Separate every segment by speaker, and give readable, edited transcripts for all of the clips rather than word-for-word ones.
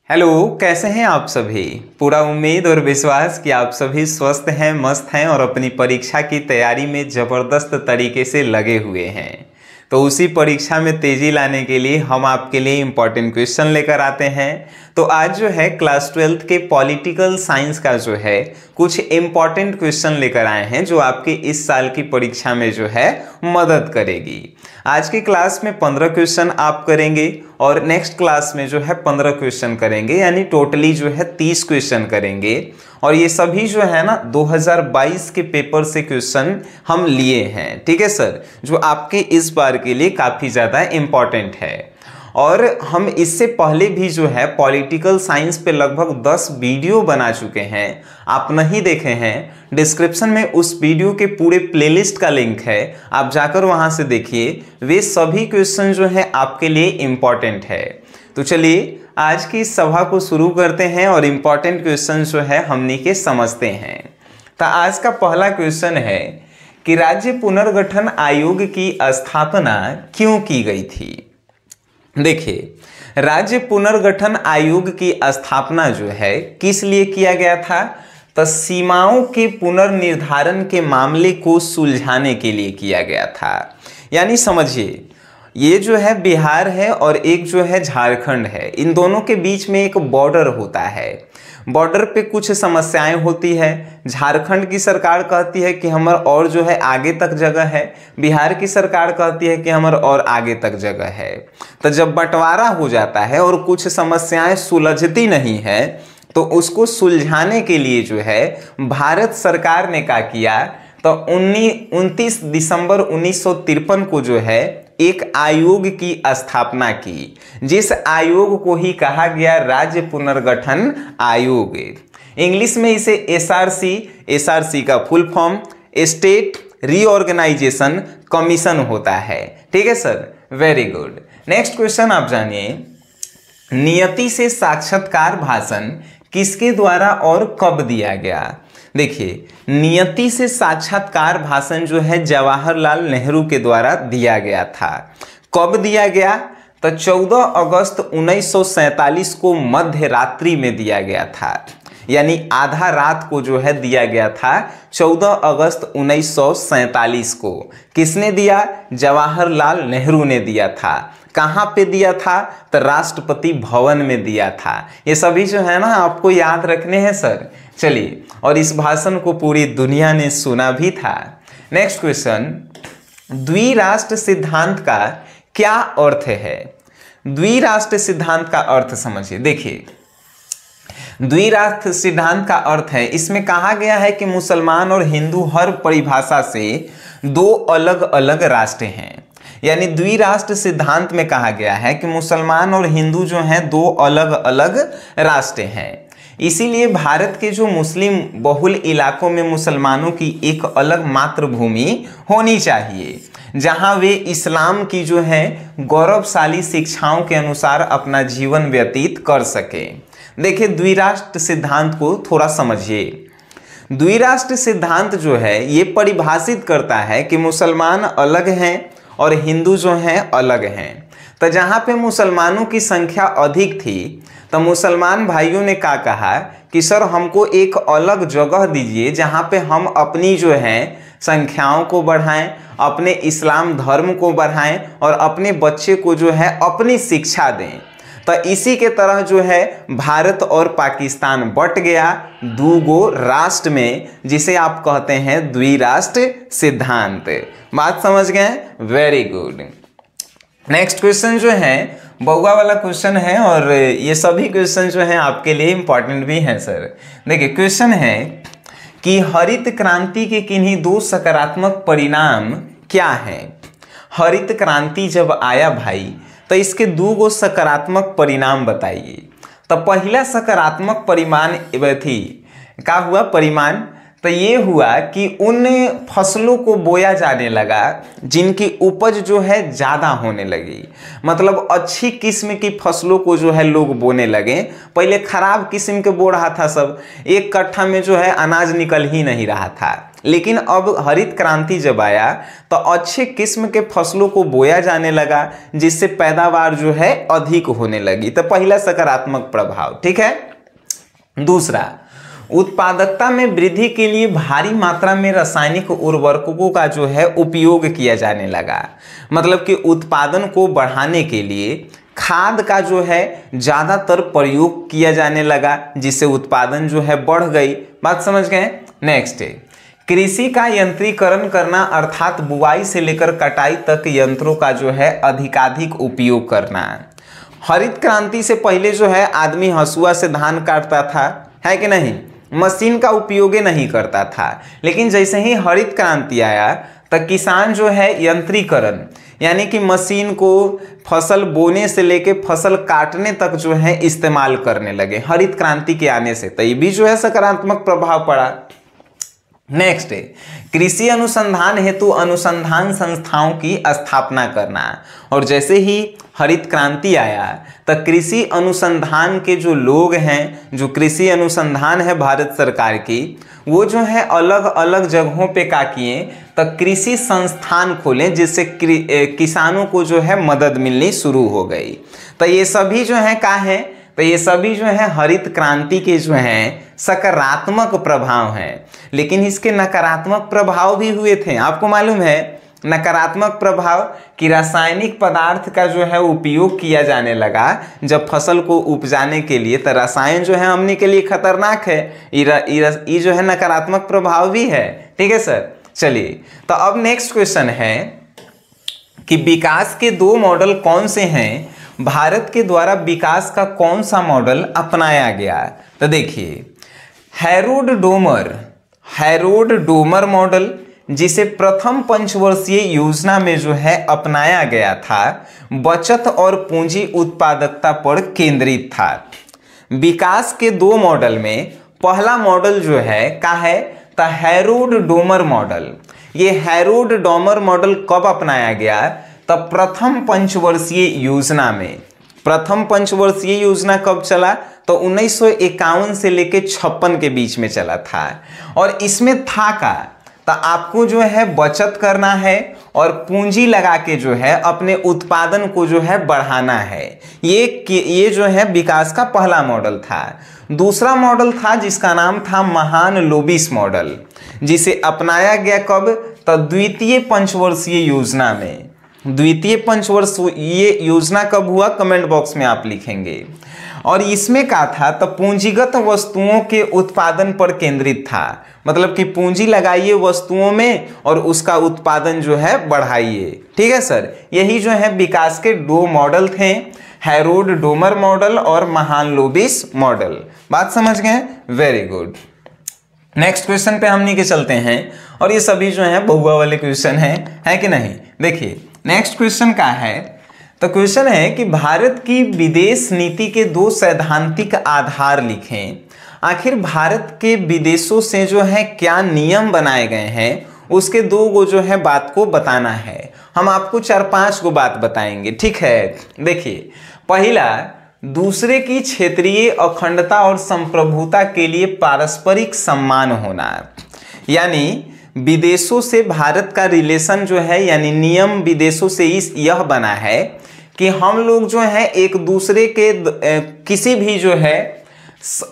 Speaker 1: Hello, कैसे हैं आप सभी। पूरा उम्मीद और विश्वास कि आप सभी स्वस्थ हैं, मस्त हैं और अपनी परीक्षा की तैयारी में ज़बरदस्त तरीके से लगे हुए हैं। तो उसी परीक्षा में तेज़ी लाने के लिए हम आपके लिए इम्पॉर्टेंट क्वेश्चन लेकर आते हैं। तो आज जो है क्लास 12th के पॉलिटिकल साइंस का जो है कुछ इम्पॉर्टेंट क्वेश्चन लेकर आए हैं जो आपकी इस साल की परीक्षा में जो है मदद करेगी। आज की क्लास में 15 क्वेश्चन आप करेंगे और नेक्स्ट क्लास में जो है 15 क्वेश्चन करेंगे, यानी टोटली जो है 30 क्वेश्चन करेंगे। और ये सभी जो है ना 2022 के पेपर से क्वेश्चन हम लिए हैं, ठीक है सर, जो आपके इस बार के लिए काफ़ी ज़्यादा इम्पॉर्टेंट है। और हम इससे पहले भी जो है पॉलिटिकल साइंस पे लगभग 10 वीडियो बना चुके हैं। आप नहीं देखे हैं, डिस्क्रिप्शन में उस वीडियो के पूरे प्लेलिस्ट का लिंक है, आप जाकर वहां से देखिए। वे सभी क्वेश्चन जो है आपके लिए इम्पॉर्टेंट है। तो चलिए आज की इस सभा को शुरू करते हैं और इम्पॉर्टेंट क्वेश्चन जो है हमनी के समझते हैं। तो आज का पहला क्वेश्चन है कि राज्य पुनर्गठन आयोग की स्थापना क्यों की गई थी। देखिए, राज्य पुनर्गठन आयोग की स्थापना जो है किस लिए किया गया था, तो सीमाओं के पुनर्निर्धारण के मामले को सुलझाने के लिए किया गया था। यानी समझिए, ये जो है बिहार है और एक जो है झारखंड है, इन दोनों के बीच में एक बॉर्डर होता है। बॉर्डर पे कुछ समस्याएं होती है। झारखंड की सरकार कहती है कि हमार और जो है आगे तक जगह है, बिहार की सरकार कहती है कि हमार और आगे तक जगह है। तो जब बंटवारा हो जाता है और कुछ समस्याएं सुलझती नहीं है, तो उसको सुलझाने के लिए जो है भारत सरकार ने क्या किया, तो 29 दिसंबर 1953 को जो है एक आयोग की स्थापना की, जिस आयोग को ही कहा गया राज्य पुनर्गठन आयोग। इंग्लिश में इसे एसआरसी का full form state reorganisation commission होता है, ठीक है sir, very good. Next question आप जानिए, नियति से साक्षात्कार भाषण किसके द्वारा और कब दिया गया। देखिए, नियति से साक्षात्कार भाषण जो है जवाहरलाल नेहरू के द्वारा दिया गया था। कब दिया गया, तो 14 अगस्त 1947 को मध्य रात्रि में दिया गया था, यानी आधा रात को जो है दिया गया था 14 अगस्त 1947 को। किसने दिया, जवाहरलाल नेहरू ने दिया था। कहाँ पे दिया था, तो राष्ट्रपति भवन में दिया था। ये सभी जो है ना आपको याद रखने हैं सर। चलिए, और इस भाषण को पूरी दुनिया ने सुना भी था। नेक्स्ट क्वेश्चन, द्विराष्ट्र सिद्धांत का क्या अर्थ है। द्विराष्ट्र सिद्धांत का अर्थ समझिए। देखिए, द्विराष्ट्र सिद्धांत का अर्थ है, इसमें कहा गया है कि मुसलमान और हिंदू हर परिभाषा से दो अलग अलग राष्ट्र हैं। यानी द्विराष्ट्र सिद्धांत में कहा गया है कि मुसलमान और हिंदू जो हैं दो अलग अलग राष्ट्र हैं। इसीलिए भारत के जो मुस्लिम बहुल इलाकों में मुसलमानों की एक अलग मातृभूमि होनी चाहिए, जहां वे इस्लाम की जो है गौरवशाली शिक्षाओं के अनुसार अपना जीवन व्यतीत कर सके। देखिए, द्विराष्ट्र सिद्धांत को थोड़ा समझिए। द्विराष्ट्र सिद्धांत जो है ये परिभाषित करता है कि मुसलमान अलग हैं और हिंदू जो हैं अलग हैं। तो जहाँ पे मुसलमानों की संख्या अधिक थी, तो मुसलमान भाइयों ने क्या कहा कि सर हमको एक अलग जगह दीजिए जहाँ पे हम अपनी जो है संख्याओं को बढ़ाएं, अपने इस्लाम धर्म को बढ़ाएं और अपने बच्चे को जो है अपनी शिक्षा दें। तो इसी के तरह जो है भारत और पाकिस्तान बट गया दो राष्ट्र में, जिसे आप कहते हैं द्विराष्ट्र सिद्धांत। बात समझ गए, वेरी गुड। नेक्स्ट क्वेश्चन जो है बउआ वाला क्वेश्चन है और ये सभी क्वेश्चन जो हैं आपके लिए इंपॉर्टेंट भी हैं सर। देखिए, क्वेश्चन है कि हरित क्रांति के किन्हीं दो सकारात्मक परिणाम क्या हैं। हरित क्रांति जब आया भाई, तो इसके दो सकारात्मक परिणाम बताइए। तो पहला सकारात्मक परिणाम थी, क्या हुआ परिणाम, तो ये हुआ कि उन फसलों को बोया जाने लगा जिनकी उपज जो है ज़्यादा होने लगी। मतलब अच्छी किस्म की फसलों को जो है लोग बोने लगे। पहले खराब किस्म के बो रहा था सब, एक कट्ठा में जो है अनाज निकल ही नहीं रहा था। लेकिन अब हरित क्रांति जब आया तो अच्छे किस्म के फसलों को बोया जाने लगा, जिससे पैदावार जो है अधिक होने लगी। तो पहला सकारात्मक प्रभाव, ठीक है। दूसरा, उत्पादकता में वृद्धि के लिए भारी मात्रा में रासायनिक उर्वरकों का जो है उपयोग किया जाने लगा। मतलब कि उत्पादन को बढ़ाने के लिए खाद का जो है ज़्यादातर प्रयोग किया जाने लगा, जिससे उत्पादन जो है बढ़ गई। बात समझ गए। नेक्स्ट है कृषि का यंत्रीकरण करना, अर्थात बुआई से लेकर कटाई तक यंत्रों का जो है अधिकाधिक उपयोग करना। हरित क्रांति से पहले जो है आदमी हंसुआ से धान काटता था, है कि नहीं, मशीन का उपयोग नहीं करता था। लेकिन जैसे ही हरित क्रांति आया तो किसान जो है यंत्रीकरण यानी कि मशीन को फसल बोने से लेके फसल काटने तक जो है इस्तेमाल करने लगे हरित क्रांति के आने से। तो ये भी जो है सकारात्मक प्रभाव पड़ा। नेक्स्ट है कृषि अनुसंधान हेतु अनुसंधान संस्थाओं की स्थापना करना। और जैसे ही हरित क्रांति आया तो कृषि अनुसंधान के जो लोग हैं, जो कृषि अनुसंधान है भारत सरकार की, वो जो है अलग अलग जगहों पे क्या किए तो कृषि संस्थान खोलें, जिससे किसानों को जो है मदद मिलनी शुरू हो गई। तो ये सभी जो है क्या है, तो ये सभी जो है हरित क्रांति के जो हैं सकारात्मक प्रभाव हैं। लेकिन इसके नकारात्मक प्रभाव भी हुए थे। आपको मालूम है नकारात्मक प्रभाव कि रासायनिक पदार्थ का जो है उपयोग किया जाने लगा जब फसल को उपजाने के लिए। तो रसायन जो है हमने के लिए खतरनाक है, ये जो है नकारात्मक प्रभाव भी है। ठीक है सर। चलिए तो अब नेक्स्ट क्वेश्चन है कि विकास के दो मॉडल कौन से हैं, भारत के द्वारा विकास का कौन सा मॉडल अपनाया गया। तो देखिए हैरोल्ड डोमर मॉडल, जिसे प्रथम पंचवर्षीय योजना में जो है अपनाया गया था, बचत और पूंजी उत्पादकता पर केंद्रित था। विकास के दो मॉडल में पहला मॉडल जो है क्या है तो हैरोल्ड डोमर मॉडल। ये हैरोल्ड डोमर मॉडल कब अपनाया गया तो प्रथम पंचवर्षीय योजना में। प्रथम पंचवर्षीय योजना कब चला तो 1951 से लेके 56 के बीच में चला था। और इसमें था का तो आपको जो है बचत करना है और पूंजी लगा के जो है अपने उत्पादन को जो है बढ़ाना है। ये जो है विकास का पहला मॉडल था। दूसरा मॉडल था जिसका नाम था महालनोबिस मॉडल, जिसे अपनाया गया कब तो द्वितीय पंचवर्षीय योजना में। द्वितीय पंचवर्षीय योजना कब हुआ कमेंट बॉक्स में आप लिखेंगे। और इसमें क्या था तो पूंजीगत वस्तुओं के उत्पादन पर केंद्रित था। मतलब कि पूंजी लगाइए वस्तुओं में और उसका उत्पादन जो है बढ़ाइए। ठीक है सर। यही जो है विकास के दो मॉडल थे, हैरोल्ड डोमर मॉडल और महालनोबिस मॉडल। बात समझ गए। Very good. नेक्स्ट क्वेश्चन पे हम नीचे चलते हैं और ये सभी जो है बहुआ वाले क्वेश्चन है कि नहीं। देखिए नेक्स्ट क्वेश्चन क्या है तो क्वेश्चन है कि भारत की विदेश नीति के दो सैद्धांतिक आधार लिखें। आखिर भारत के विदेशों से जो है क्या नियम बनाए गए हैं, उसके दो गो जो है बात को बताना है। हम आपको 4-5 गो बात बताएंगे। ठीक है। देखिए पहला, दूसरे की क्षेत्रीय अखंडता और संप्रभुता के लिए पारस्परिक सम्मान होना। यानी विदेशों से भारत का रिलेशन जो है यानी नियम विदेशों से यह बना है कि हम लोग जो है एक दूसरे के किसी भी जो है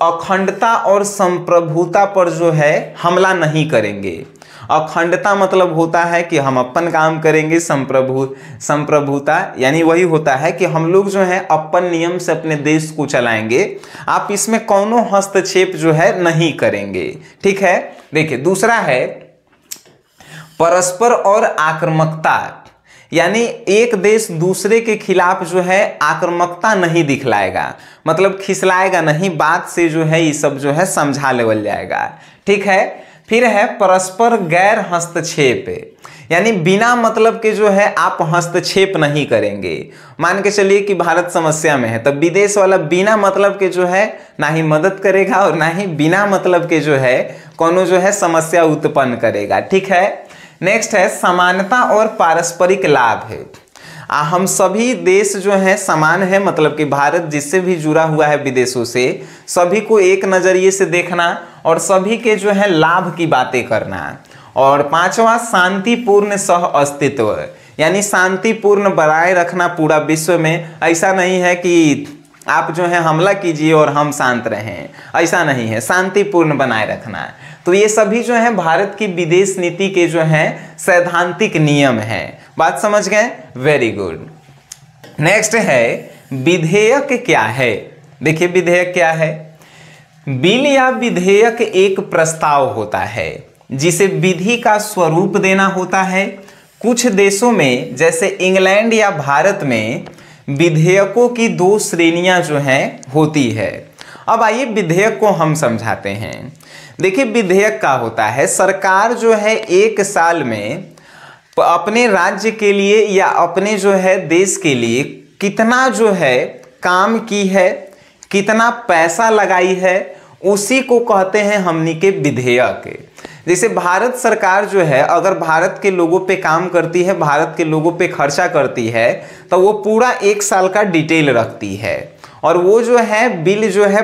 Speaker 1: अखंडता और संप्रभुता पर जो है हमला नहीं करेंगे। अखंडता मतलब होता है कि हम अपन काम करेंगे, संप्रभुता यानी वही होता है कि हम लोग जो है अपन नियम से अपने देश को चलाएंगे। आप इसमें कौनो हस्तक्षेप जो है नहीं करेंगे। ठीक है। देखिए दूसरा है परस्पर और आक्रामकता, यानी एक देश दूसरे के खिलाफ जो है आक्रामकता नहीं दिखलाएगा, मतलब खिसलाएगा नहीं, बात से जो है ये सब जो है समझा लेवल जाएगा। ठीक है। फिर है परस्पर गैर हस्तक्षेप, यानी बिना मतलब के जो है आप हस्तक्षेप नहीं करेंगे। मान के चलिए कि भारत समस्या में है तब विदेश वाला बिना मतलब के जो है ना ही मदद करेगा और ना ही बिना मतलब के जो है कोनो जो है समस्या उत्पन्न करेगा। ठीक है। नेक्स्ट है समानता और पारस्परिक लाभ है। हम सभी देश जो हैं समान है, मतलब कि भारत जिससे भी जुड़ा हुआ है विदेशों से सभी को एक नज़रिए से देखना और सभी के जो है लाभ की बातें करना। और पांचवा शांतिपूर्ण सह अस्तित्व, यानी शांतिपूर्ण बनाए रखना पूरा विश्व में। ऐसा नहीं है कि आप जो है हमला कीजिए और हम शांत रहें, ऐसा नहीं है, शांतिपूर्ण बनाए रखना है। तो ये सभी जो है भारत की विदेश नीति के जो है सैद्धांतिक नियम हैं। बात समझ गए? Very good. नेक्स्ट है विधेयक क्या है। देखिए विधेयक क्या है। बिल या विधेयक एक प्रस्ताव होता है जिसे विधि का स्वरूप देना होता है। कुछ देशों में जैसे इंग्लैंड या भारत में विधेयकों की दो श्रेणियां जो हैं होती है। अब आइए विधेयक को हम समझाते हैं। देखिए विधेयक क्या होता है, सरकार जो है एक साल में अपने राज्य के लिए या अपने जो है देश के लिए कितना जो है काम की है, कितना पैसा लगाई है, उसी को कहते हैं हमनी के विधेयक। जैसे भारत सरकार जो है अगर भारत के लोगों पे काम करती है, भारत के लोगों पे खर्चा करती है, तो वो पूरा एक साल का डिटेल रखती है और वो जो है बिल जो है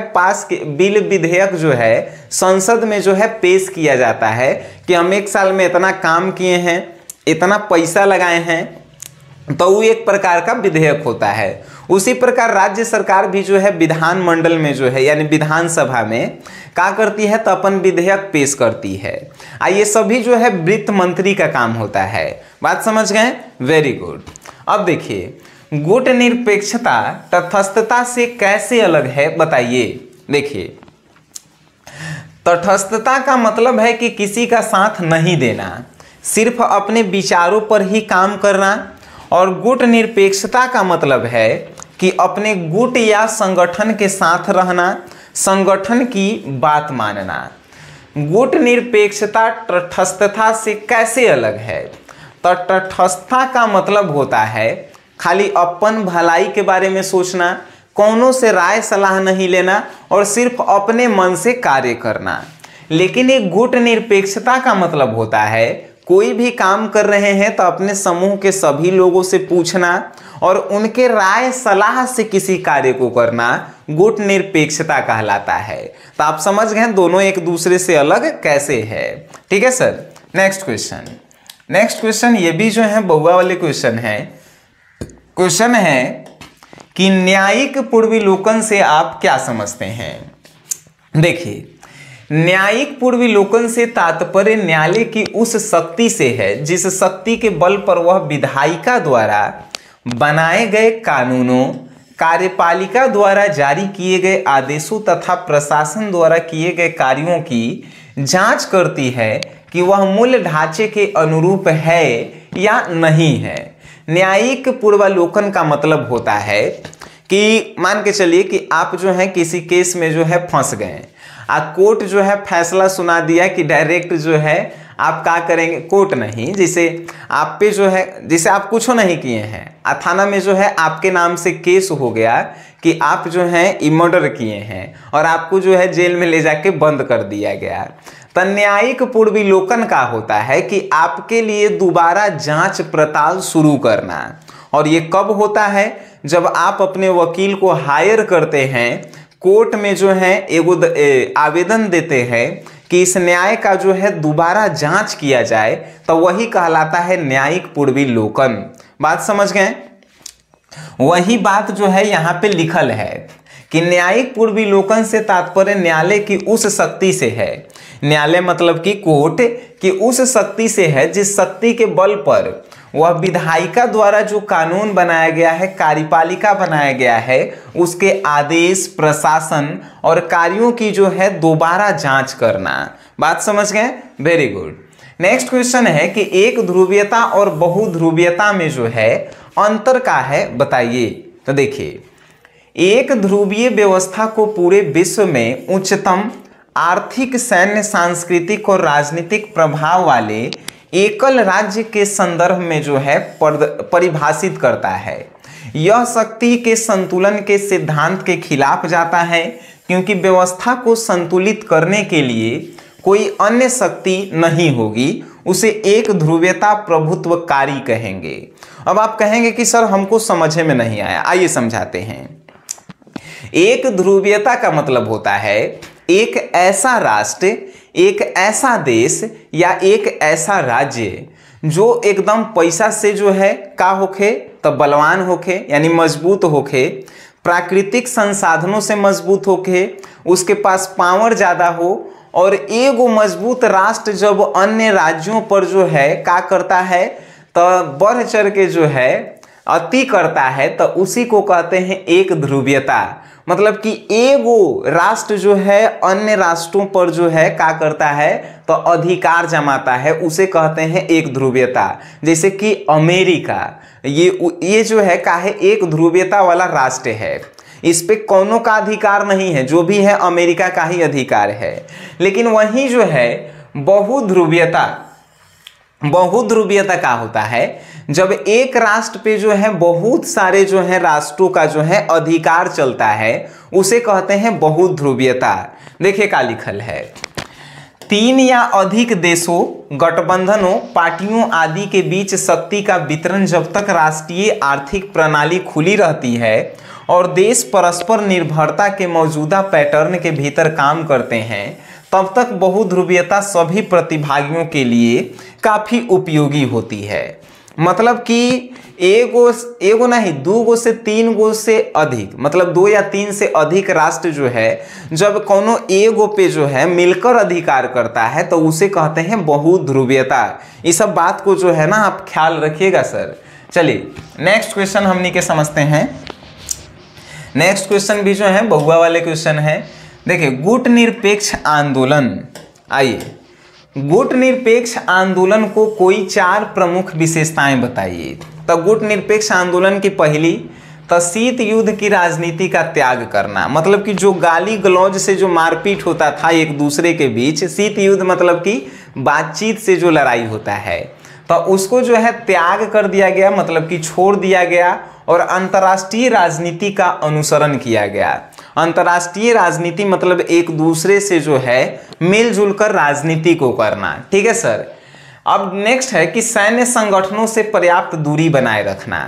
Speaker 1: बिल विधेयक जो है संसद में जो है पेश किया जाता है कि हम एक साल में इतना काम किए हैं, इतना पैसा लगाए हैं, तो वो एक प्रकार का विधेयक होता है। उसी प्रकार राज्य सरकार भी जो है विधानमंडल में जो है यानी विधानसभा में क्या करती है, तो अपन विधेयक पेश करती है। ये सभी जो है वित्त मंत्री का काम होता है। बात समझ गए? Very good. अब देखिए गुट निरपेक्षता तटस्थता से कैसे अलग है बताइए। देखिए तटस्थता का मतलब है कि किसी का साथ नहीं देना, सिर्फ अपने विचारों पर ही काम करना। और गुट निरपेक्षता का मतलब है कि अपने गुट या संगठन के साथ रहना, संगठन की बात मानना। गुट निरपेक्षता तटस्थता से कैसे अलग है? तो तटस्थता का मतलब होता है खाली अपन भलाई के बारे में सोचना, कौनों से राय सलाह नहीं लेना और सिर्फ अपने मन से कार्य करना। लेकिन एक गुट निरपेक्षता का मतलब होता है कोई भी काम कर रहे हैं तो अपने समूह के सभी लोगों से पूछना और उनके राय सलाह से किसी कार्य को करना गुट निरपेक्षता कहलाता है। तो आप समझ गए दोनों एक दूसरे से अलग कैसे है। ठीक है सर। नेक्स्ट क्वेश्चन ये भी जो है बहुआ वाले क्वेश्चन है। क्वेश्चन है कि न्यायिक पूर्वावलोकन से आप क्या समझते हैं। देखिए न्यायिक पूर्वावलोकन से तात्पर्य न्यायालय की उस शक्ति से है जिस शक्ति के बल पर वह विधायिका द्वारा बनाए गए कानूनों, कार्यपालिका द्वारा जारी किए गए आदेशों तथा प्रशासन द्वारा किए गए कार्यों की जांच करती है कि वह मूल ढांचे के अनुरूप है या नहीं है। न्यायिक पूर्वावलोकन का मतलब होता है कि मान के चलिए कि आप जो है किसी केस में जो है फंस गए, कोर्ट जो है फैसला सुना दिया कि डायरेक्ट जो है आप क्या करेंगे, कोर्ट नहीं, जिसे आप पे जो है जिसे आप कुछ नहीं किए हैं, थाना में जो है आपके नाम से केस हो गया कि आप जो है मर्डर किए हैं और आपको जो है जेल में ले जाके बंद कर दिया गया। तो न्यायिक पूर्वावलोकन का होता है कि आपके लिए दोबारा जांच पड़ताल शुरू करना। और ये कब होता है? जब आप अपने वकील को हायर करते हैं, कोर्ट में जो है एगो आवेदन देते हैं कि इस न्याय का जो है दोबारा जांच किया जाए, तो वही कहलाता है न्यायिक पूर्वावलोकन। बात समझ गए? वही बात जो है यहाँ पे लिखल है कि न्यायिक पूर्वावलोकन से तात्पर्य न्यायालय की उस शक्ति से है। न्यायालय मतलब कि कोर्ट की उस शक्ति से है जिस शक्ति के बल पर वह विधायिका द्वारा जो कानून बनाया गया है, कार्यपालिका बनाया गया है, उसके आदेश, प्रशासन और कार्यों की जो है दोबारा जांच करना। बात समझ गए? Very good. नेक्स्ट क्वेश्चन है कि एक ध्रुवीयता और बहुध्रुवीयता में जो है अंतर का है बताइए। तो देखिए एक ध्रुवीय व्यवस्था को पूरे विश्व में उच्चतम आर्थिक, सैन्य, सांस्कृतिक और राजनीतिक प्रभाव वाले एकल राज्य के संदर्भ में जो है परिभाषित करता है। यह शक्ति के संतुलन के सिद्धांत के खिलाफ जाता है क्योंकि व्यवस्था को संतुलित करने के लिए कोई अन्य शक्ति नहीं होगी। उसे एक ध्रुवीयता प्रभुत्वकारी कहेंगे। अब आप कहेंगे कि सर हमको समझ में नहीं आया, आइए समझाते हैं। एक ध्रुवीयता का मतलब होता है एक ऐसा राष्ट्र एक ऐसा देश या एक ऐसा राज्य जो एकदम पैसा से जो है का होखे तो बलवान होखे यानी मजबूत होखे, प्राकृतिक संसाधनों से मजबूत होके, उसके पास पावर ज़्यादा हो, और एगो मजबूत राष्ट्र जब अन्य राज्यों पर जो है का करता है तो बढ़ चढ़ के जो है अति करता है, तो उसी को कहते हैं एक ध्रुवीयता। मतलब कि एगो राष्ट्र जो है अन्य राष्ट्रों पर जो है का करता है तो अधिकार जमाता है, उसे कहते हैं एक ध्रुवीयता। जैसे कि अमेरिका, ये जो है का है एक ध्रुवीयता वाला राष्ट्र है, इस पे कौनों का अधिकार नहीं है, जो भी है अमेरिका का ही अधिकार है। लेकिन वहीं जो है बहुध्रुवीयता का होता है जब एक राष्ट्र पे जो है बहुत सारे जो है राष्ट्रों का जो है अधिकार चलता है, उसे कहते हैं बहुध्रुवीयता। देखिए क्या लिखल है, 3 या अधिक देशों, गठबंधनों, पार्टियों आदि के बीच शक्ति का वितरण जब तक राष्ट्रीय आर्थिक प्रणाली खुली रहती है और देश परस्पर निर्भरता के मौजूदा पैटर्न के भीतर काम करते हैं, तब तक बहुध्रुवीयता सभी प्रतिभागियों के लिए काफ़ी उपयोगी होती है। मतलब कि एगो नहीं 2 गो से 3 गो से अधिक, मतलब 2 या 3 से अधिक राष्ट्र जो है जब कोनो एगो पे जो है मिलकर अधिकार करता है तो उसे कहते हैं बहुध्रुवीयता। इस सब बात को जो है ना आप ख्याल रखिएगा सर। चलिए नेक्स्ट क्वेश्चन हमनी के समझते हैं। नेक्स्ट क्वेश्चन भी जो है बहुआ वाले क्वेश्चन है। देखिए गुट निरपेक्ष आंदोलन, आइए गुट निरपेक्ष आंदोलन को कोई 4 प्रमुख विशेषताएं बताइए। तो गुट निरपेक्ष आंदोलन की पहली तो शीत युद्ध की राजनीति का त्याग करना, मतलब कि जो गाली गलौज से जो मारपीट होता था एक दूसरे के बीच, शीत युद्ध मतलब कि बातचीत से जो लड़ाई होता है, तो उसको जो है त्याग कर दिया गया, मतलब कि छोड़ दिया गया, और अंतर्राष्ट्रीय राजनीति का अनुसरण किया गया। अंतर्राष्ट्रीय राजनीति मतलब एक दूसरे से जो है मिलजुल कर राजनीति को करना। ठीक है सर। अब नेक्स्ट है कि सैन्य संगठनों से पर्याप्त दूरी बनाए रखना।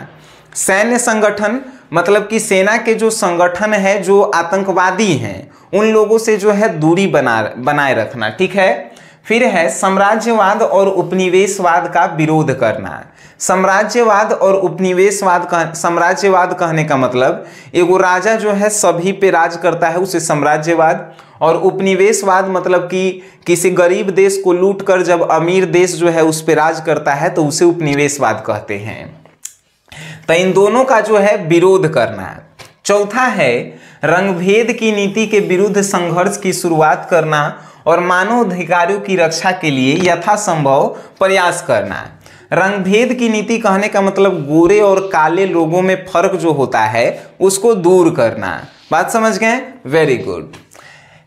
Speaker 1: सैन्य संगठन मतलब कि सेना के जो संगठन है जो आतंकवादी हैं उन लोगों से जो है दूरी बनाए रखना। ठीक है। फिर है साम्राज्यवाद और उपनिवेशवाद का विरोध करना। साम्राज्यवाद और उपनिवेशवाद का, साम्राज्यवाद कहने का मतलब एगो राजा जो है सभी पे राज करता है उसे साम्राज्यवाद, और उपनिवेशवाद मतलब कि किसी गरीब देश को लूट कर जब अमीर देश जो है उस पे राज करता है तो उसे उपनिवेशवाद कहते हैं। तो इन दोनों का जो है विरोध करना। चौथा है रंगभेद की नीति के विरुद्ध संघर्ष की शुरुआत करना और मानवाधिकारों की रक्षा के लिए यथासंभव प्रयास करना। रंगभेद की नीति कहने का मतलब गोरे और काले लोगों में फर्क जो होता है उसको दूर करना। बात समझ गए? Very good.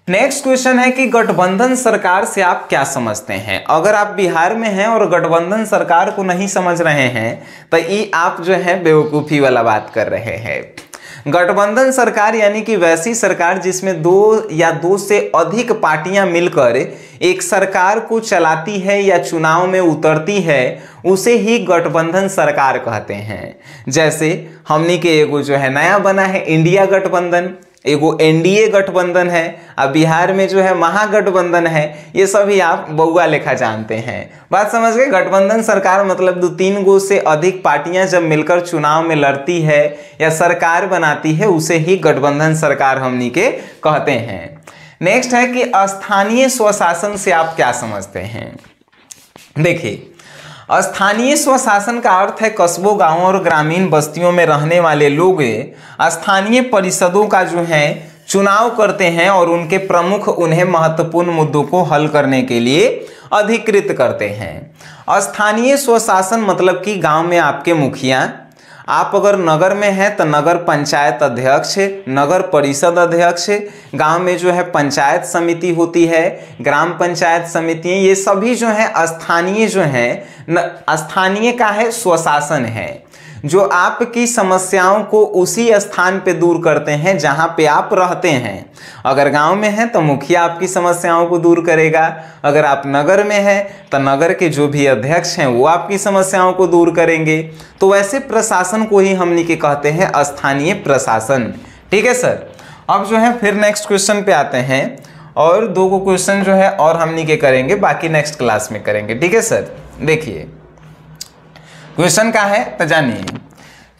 Speaker 1: नेक्स्ट क्वेश्चन है कि गठबंधन सरकार से आप क्या समझते हैं। अगर आप बिहार में हैं और गठबंधन सरकार को नहीं समझ रहे हैं तो ये आप जो है बेवकूफ़ी वाला बात कर रहे हैं। गठबंधन सरकार यानी कि वैसी सरकार जिसमें 2 या 2 से अधिक पार्टियां मिलकर एक सरकार को चलाती है या चुनाव में उतरती है, उसे ही गठबंधन सरकार कहते हैं। जैसे हमनी के एगो जो है नया बना है इंडिया गठबंधन, एगो एनडीए गठबंधन है, अब बिहार में जो है महागठबंधन है। ये सभी आप बउआ लेखा जानते हैं। बात समझ गए? गठबंधन सरकार मतलब 2-3 गो से अधिक पार्टियां जब मिलकर चुनाव में लड़ती है या सरकार बनाती है उसे ही गठबंधन सरकार हमनी के कहते हैं। नेक्स्ट है कि स्थानीय स्वशासन से आप क्या समझते हैं। देखिए स्थानीय स्वशासन का अर्थ है कस्बों, गांवों और ग्रामीण बस्तियों में रहने वाले लोग स्थानीय परिषदों का जो है चुनाव करते हैं और उनके प्रमुख उन्हें महत्वपूर्ण मुद्दों को हल करने के लिए अधिकृत करते हैं। स्थानीय स्वशासन मतलब कि गांव में आपके मुखिया, आप अगर नगर में हैं तो नगर पंचायत अध्यक्ष, नगर परिषद अध्यक्ष, गांव में जो है पंचायत समिति होती है, ग्राम पंचायत समितियां, ये सभी जो है स्थानीय जो है स्थानीय का है स्वशासन है, जो आपकी समस्याओं को उसी स्थान पे दूर करते हैं जहां पे आप रहते हैं। अगर गांव में है तो मुखिया आपकी समस्याओं को दूर करेगा, अगर आप नगर में हैं तो नगर के जो भी अध्यक्ष हैं वो आपकी समस्याओं को दूर करेंगे। तो वैसे प्रशासन को ही हमनी के कहते हैं स्थानीय प्रशासन। ठीक है सर। अब जो है फिर नेक्स्ट क्वेश्चन पे आते हैं। और 2 को क्वेश्चन जो है और हमनी के करेंगे, बाकी नेक्स्ट क्लास में करेंगे। ठीक है सर। देखिए क्वेश्चन का है तो जानिए।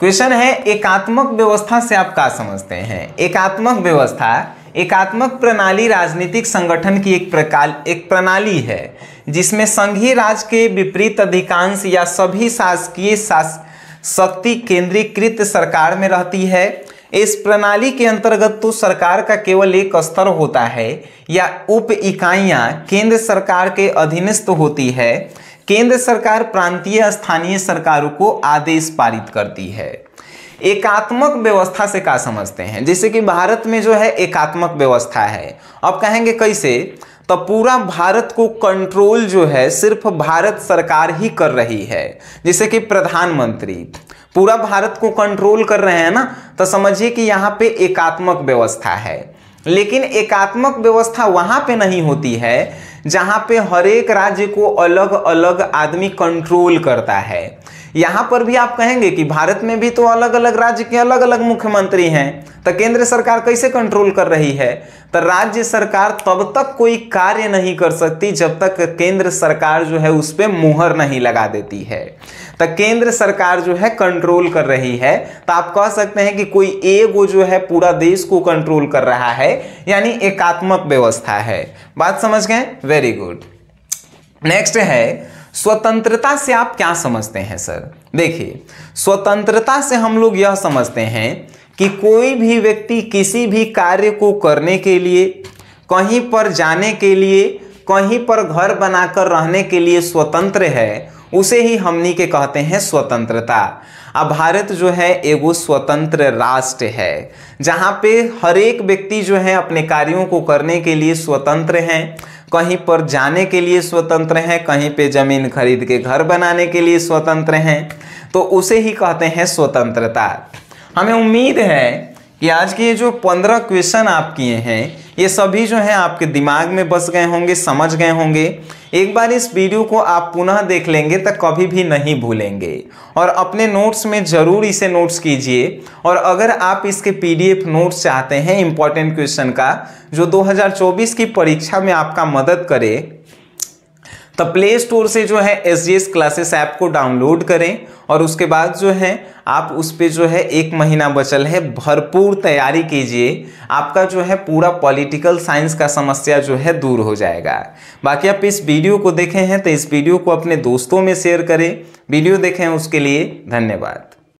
Speaker 1: क्वेश्चन है एकात्मक व्यवस्था से आप क्या समझते हैं। एकात्मक व्यवस्था, एकात्मक प्रणाली राजनीतिक संगठन की एक प्रणाली है जिसमें संघीय राज के विपरीत अधिकांश या सभी शासकीय शक्ति केंद्रीकृत सरकार में रहती है। इस प्रणाली के अंतर्गत तो सरकार का केवल एक स्तर होता है या उप इकाइयां केंद्र सरकार के अधीनस्थ होती है। केंद्र सरकार प्रांतीय स्थानीय सरकारों को आदेश पारित करती है। एकात्मक व्यवस्था से क्या समझते हैं, जैसे कि भारत में जो है एकात्मक व्यवस्था है। अब कहेंगे कैसे, तो पूरा भारत को कंट्रोल जो है सिर्फ भारत सरकार ही कर रही है। जैसे कि प्रधानमंत्री पूरा भारत को कंट्रोल कर रहे हैं ना, तो समझिए कि यहाँ पे एकात्मक व्यवस्था है। लेकिन एकात्मक व्यवस्था वहां पे नहीं होती है जहां पे हर एक राज्य को अलग अलग आदमी कंट्रोल करता है। यहां पर भी आप कहेंगे कि भारत में भी तो अलग अलग राज्य के अलग अलग मुख्यमंत्री हैं, तो केंद्र सरकार कैसे कंट्रोल कर रही है। तो राज्य सरकार तब तक कोई कार्य नहीं कर सकती जब तक केंद्र सरकार जो है उस पर मुहर नहीं लगा देती है। तो केंद्र सरकार जो है कंट्रोल कर रही है, तो आप कह सकते हैं कि कोई एगो जो है पूरा देश को कंट्रोल कर रहा है, यानी एकात्मक व्यवस्था है। बात समझ गए, वेरी गुड। नेक्स्ट है स्वतंत्रता से आप क्या समझते हैं सर। देखिए स्वतंत्रता से हम लोग यह समझते हैं कि कोई भी व्यक्ति किसी भी कार्य को करने के लिए, कहीं पर जाने के लिए, कहीं पर घर बनाकर रहने के लिए स्वतंत्र है, उसे ही हमनी के कहते हैं स्वतंत्रता। अब भारत जो है एगो स्वतंत्र राष्ट्र है जहाँ पे हर एक व्यक्ति जो है अपने कार्यों को करने के लिए स्वतंत्र हैं, कहीं पर जाने के लिए स्वतंत्र हैं, कहीं पे जमीन खरीद के घर बनाने के लिए स्वतंत्र हैं, तो उसे ही कहते हैं स्वतंत्रता। हमें उम्मीद है कि आज के ये जो 15 क्वेश्चन आप किए हैं ये सभी जो है आपके दिमाग में बस गए होंगे, समझ गए होंगे। एक बार इस वीडियो को आप पुनः देख लेंगे तो कभी भी नहीं भूलेंगे, और अपने नोट्स में ज़रूर इसे नोट्स कीजिए। और अगर आप इसके PDF नोट्स चाहते हैं इंपॉर्टेंट क्वेश्चन का जो 2024 की परीक्षा में आपका मदद करे, तो प्ले स्टोर से जो है SGS क्लासेस ऐप को डाउनलोड करें और उसके बाद जो है आप उस पे जो है 1 महीना बचल है, भरपूर तैयारी कीजिए। आपका जो है पूरा पॉलिटिकल साइंस का समस्या जो है दूर हो जाएगा। बाकी आप इस वीडियो को देखे हैं तो इस वीडियो को अपने दोस्तों में शेयर करें। वीडियो देखें उसके लिए धन्यवाद।